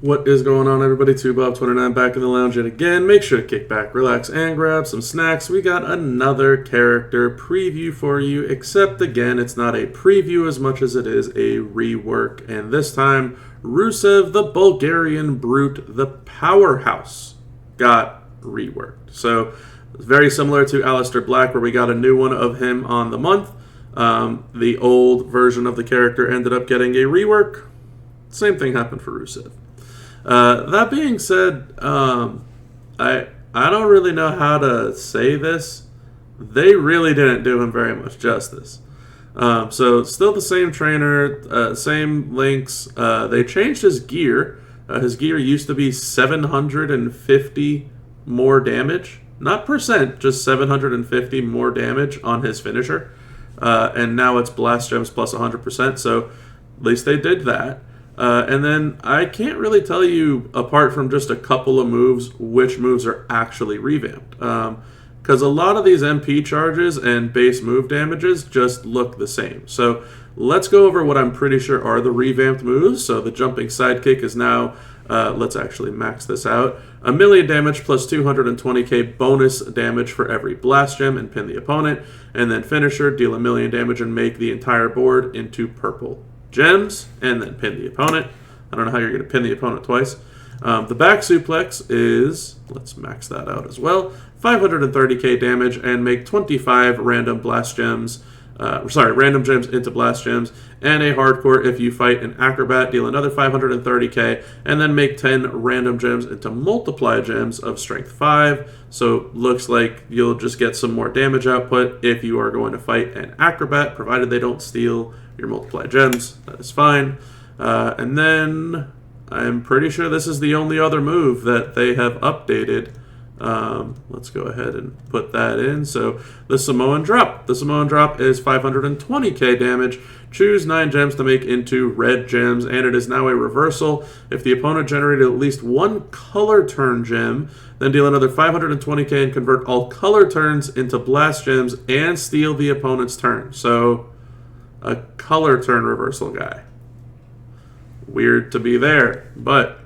What is going on, everybody? 2Bob29 back in the lounge yet again. Make sure to kick back, relax, and grab some snacks. We got another character preview for you, except again, it's not a preview as much as it is a rework. And this time, Rusev the Bulgarian Brute, the Powerhouse, got reworked. So, very similar to Aleister Black, where we got a new one of him on the month. The old version of the character ended up getting a rework. Same thing happened for Rusev. That being said, I don't really know how to say this. They really didn't do him very much justice. So still the same trainer, same links. They changed his gear. His gear used to be 750 more damage. Not percent, just 750 more damage on his finisher. And now it's Blast Gems plus 100%, so at least they did that. And then I can't really tell you, apart from just a couple of moves, which moves are actually revamped. Because a lot of these MP charges and base move damages just look the same. So let's go over what I'm pretty sure are the revamped moves. So the jumping sidekick is now, let's actually max this out, 1 million damage plus 220k bonus damage for every blast gem and pin the opponent. And then finisher, deal 1 million damage and make the entire board into purple gems, and then pin the opponent. I don't know how you're going to pin the opponent twice. The back suplex is, let's max that out as well, 530k damage and make 25 random blast gems, random gems into blast gems, and a hardcore if you fight an acrobat, deal another 530k, and then make 10 random gems into multiply gems of strength 5. So looks like you'll just get some more damage output if you are going to fight an acrobat, provided they don't steal your multiply gems. That is fine. And then I'm pretty sure this is the only other move that they have updated. Let's go ahead and put that in. So the Samoan Drop. The Samoan Drop is 520k damage. Choose 9 gems to make into red gems, and it is now a reversal. If the opponent generated at least one color turn gem, then deal another 520k and convert all color turns into blast gems and steal the opponent's turn. So a color turn reversal guy. Weird to be there, but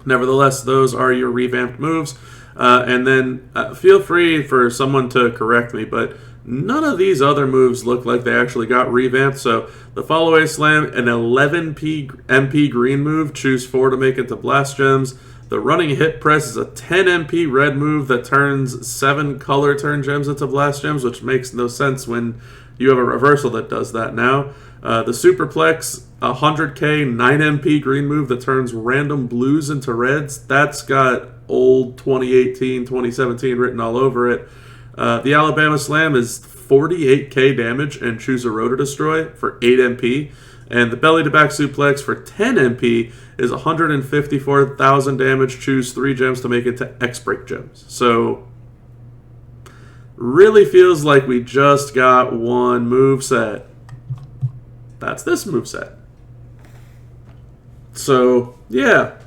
nevertheless, those are your revamped moves. And then feel free for someone to correct me, but none of these other moves look like they actually got revamped. So the Fall Away Slam, an 11p MP green move, choose 4 to make into blast gems. The Running Hip Press is a 10 MP red move that turns 7 color turn gems into blast gems, which makes no sense when you have a reversal that does that now. The Superplex, 100k 9 MP green move that turns random blues into reds. That's got old 2018, 2017 written all over it. The Alabama Slam is 48k damage and choose a Rotor Destroy for 8 MP. And the Belly to Back Suplex for 10 MP is 154,000 damage. Choose 3 gems to make it to X-Break gems. So really feels like we just got one moveset. That's this moveset. So, yeah.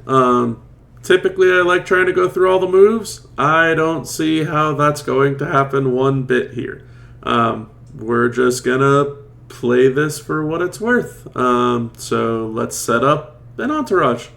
Typically, I like trying to go through all the moves. I don't see how that's going to happen one bit here. We're just going to play this for what it's worth. So, let's set up an entourage.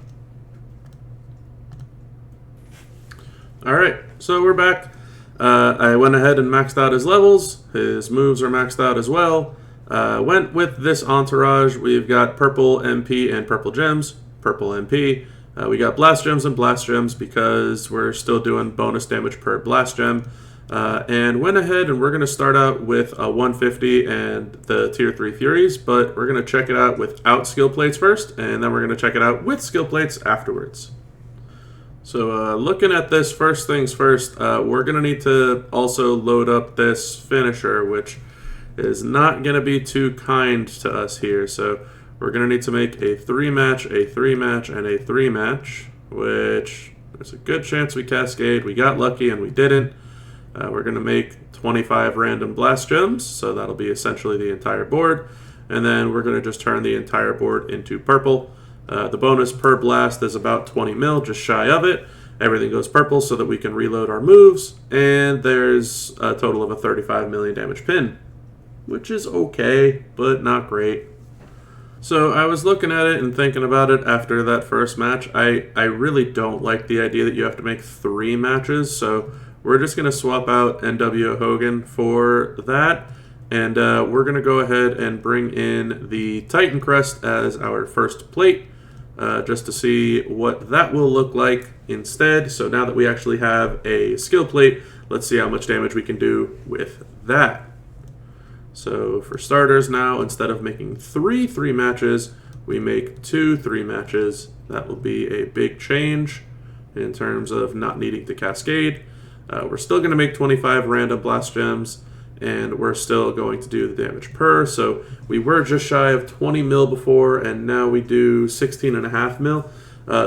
Alright, so we're back. I went ahead and maxed out his levels. His moves are maxed out as well. Went with this entourage. We've got purple MP and purple gems. Purple MP. We got blast gems and blast gems because we're still doing bonus damage per blast gem. And went ahead and we're going to start out with a 150 and the tier 3 Furies, but we're going to check it out without skill plates first, and then we're going to check it out with skill plates afterwards. So looking at this, first things first, we're going to need to also load up this finisher, which is not going to be too kind to us here. So we're going to need to make a 3-match, a 3-match, and a 3-match, which there's a good chance we cascade. We got lucky and we didn't. We're going to make 25 random blast gems, so that'll be essentially the entire board. And then we're going to just turn the entire board into purple. The bonus per blast is about 20 mil, just shy of it. Everything goes purple so that we can reload our moves. And there's a total of a 35 million damage pin, which is okay, but not great. So I was looking at it and thinking about it after that first match. I really don't like the idea that you have to make 3 matches, so we're just going to swap out NWO Hogan for that, and we're going to go ahead and bring in the Titan Crest as our first plate, just to see what that will look like instead. So now that we actually have a skill plate, let's see how much damage we can do with that. So for starters now, instead of making 3 matches, we make 2 3 matches. That will be a big change in terms of not needing to cascade. We're still going to make 25 random blast gems, and we're still going to do the damage per. So we were just shy of 20 mil before, and now we do 16.5 mil.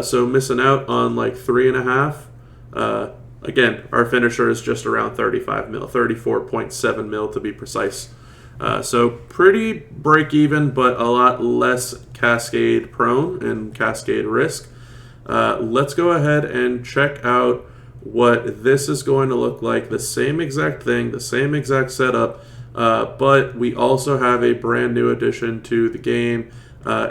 So missing out on like 3.5. Again, our finisher is just around 35 mil, 34.7 mil to be precise. So pretty break even, but a lot less cascade prone and cascade risk. Let's go ahead and check out what this is going to look like. The same exact thing, the same exact setup, but we also have a brand new addition to the game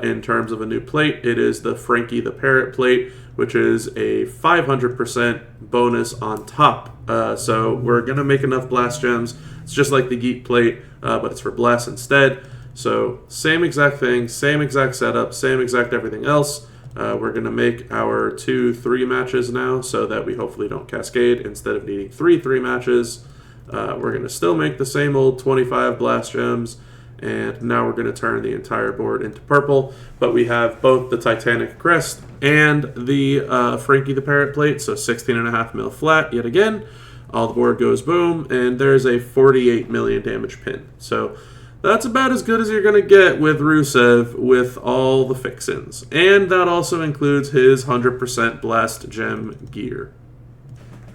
in terms of a new plate. It is the Frankie the Parrot plate, which is a 500% bonus on top. So we're going to make enough blast gems. It's just like the Geek plate, but it's for blast instead. So same exact thing, same exact setup, same exact everything else. We're going to make our 2 3 matches now so that we hopefully don't cascade instead of needing 3 matches. We're going to still make the same old 25 blast gems, and now we're going to turn the entire board into purple, but we have both the Titanic Crest and the Frankie the Parrot plate, so 16.5 mil flat yet again. All the board goes boom, and there's a 48 million damage pin. So that's about as good as you're going to get with Rusev with all the fixins. And that also includes his 100% blast gem gear.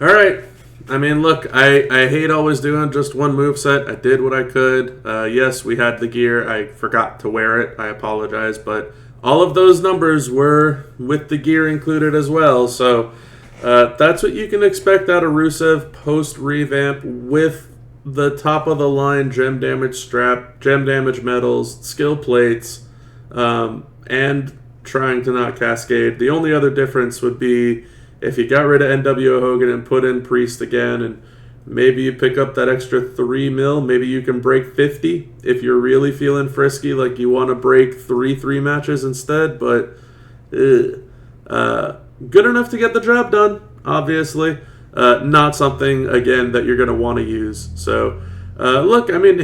Alright, I mean, look, I hate always doing just one moveset. I did what I could. Yes, we had the gear. I forgot to wear it. I apologize, but all of those numbers were with the gear included as well. So that's what you can expect out of Rusev post-revamp with the top-of-the-line gem damage strap, gem damage medals, skill plates, and trying to not cascade. The only other difference would be if you got rid of NWO Hogan and put in Priest again, and maybe you pick up that extra 3 mil, maybe you can break 50 if you're really feeling frisky, like you want to break 3 matches instead, but good enough to get the job done, obviously. Not something, again, that you're going to want to use. So, look, I mean,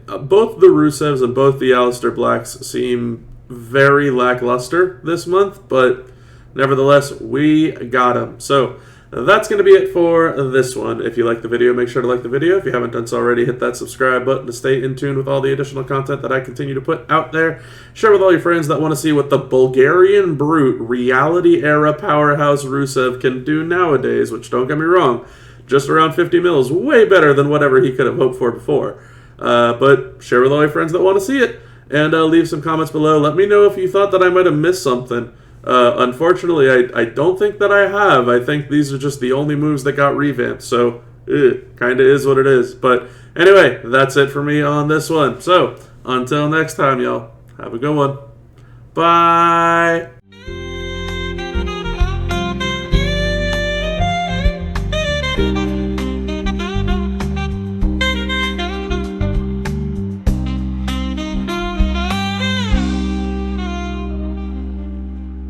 both the Rusevs and both the Aleister Blacks seem very lackluster this month, but nevertheless, we got them. So, that's going to be it for this one. If you like the video, make sure to like the video. If you haven't done so already, hit that subscribe button to stay in tune with all the additional content that I continue to put out there. Share with all your friends that want to see what the Bulgarian Brute reality-era powerhouse Rusev can do nowadays, which, don't get me wrong, just around 50 mil is way better than whatever he could have hoped for before. But share with all your friends that want to see it, and leave some comments below. Let me know if you thought that I might have missed something. Unfortunately, I don't think that I have. I think these are just the only moves that got revamped, so kind of is what it is. But anyway, that's it for me on this one. So, until next time, y'all, have a good one. Bye!